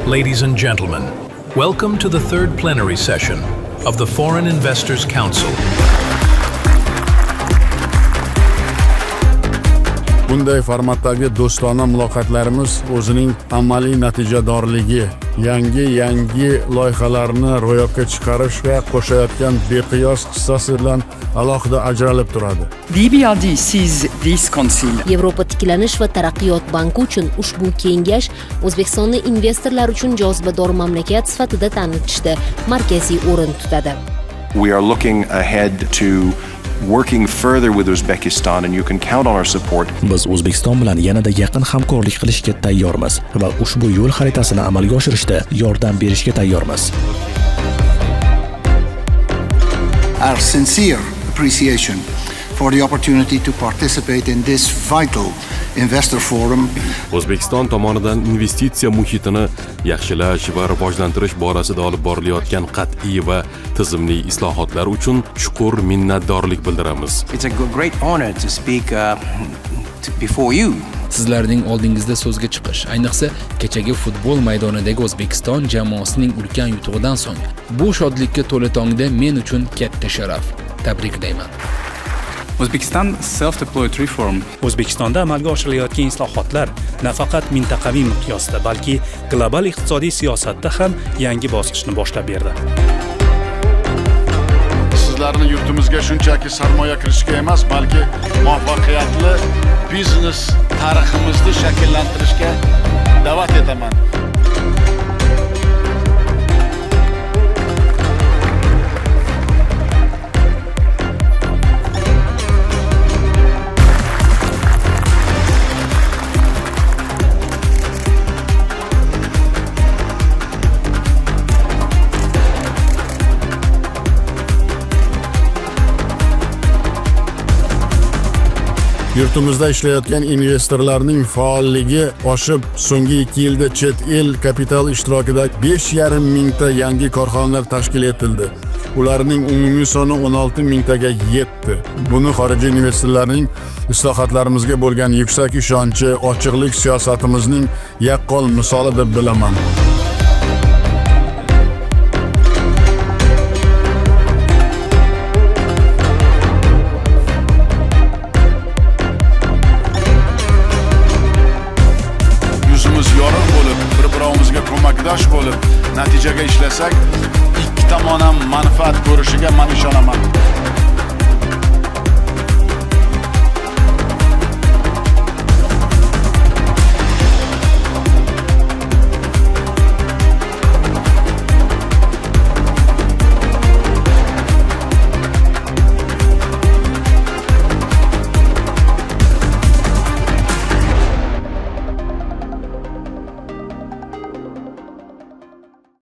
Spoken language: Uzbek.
Ladies and gentlemen, welcome to the third plenary session of the Foreign Investors Council. Bunday formatdagi do'stona muloqotlarimiz o'zining amaliy natijadorligi, yangi loyihalarni ro'yobga chiqarish va qo'shayotgan beqiyos hissasi bilan alohida ajralib turadi. The EBRD sees this council Yevropa tiklanish va taraqqiyot banki uchun ushbu kengash O'zbekistonni investorlar uchun jozibador mamlakat sifatida tanitishda markaziy o'rin tutadi. We are looking ahead to working further with Uzbekistan and you can count on our support. Biz O'zbekiston bilan yanada yaqin hamkorlik qilishga tayyormiz va ushbu yo'l xaritasini amalga oshirishda yordam berishga tayyormiz. Our sincere appreciation for the opportunity to participate in this vital investor forum. O'zbekiston tomonidan investitsiya muhitini yaxshilash va rivojlantirish borasida olib borilayotgan qat'iy va tizimli islohotlar uchun chuqur minnatdorlik bildiramiz. It's a great honor to speak before you. Sizlarning oldingizda so'zga chiqish, ayniqsa kechagi futbol maydonidagi O'zbekiston jamoasining ulkan yutug'idan so'ng bu shodlikka to'la tongda men uchun katta sharaf. Tabriklayman. O'zbekiston self-deployed reform. O'zbekistonda amalga oshirilayotgan islohotlar nafaqat mintaqaviy miqyosda, balki global iqtisodiy siyosatda ham yangi bosqichni boshlab berdi. Sizlarni yurtimizga shunchaki sarmoya kirishga emas, balki muvaffaqiyatli biznes tariximizni shakllantirishga da'vat etaman. Yurtimizda ishlayotgan investorlarning faolligi oshib, so'nggi 2 yilda chet el kapital ishtirokida 5,5 mingta yangi korxonalar tashkil etildi. Ularning umumiy soni 16 mingtaga yetdi. Buni xorijiy investorlarning islohotlarimizga bo'lgan yuksak ishonchi, ochiqlik siyosatimizning yaqqol misoli deb bilaman. Yorug' bo'lib, bir-birimizga ko'makdosh bo'lib, natijaga ishlasak, ikki tomon ham manfaat ko'rishiga men ishonaman.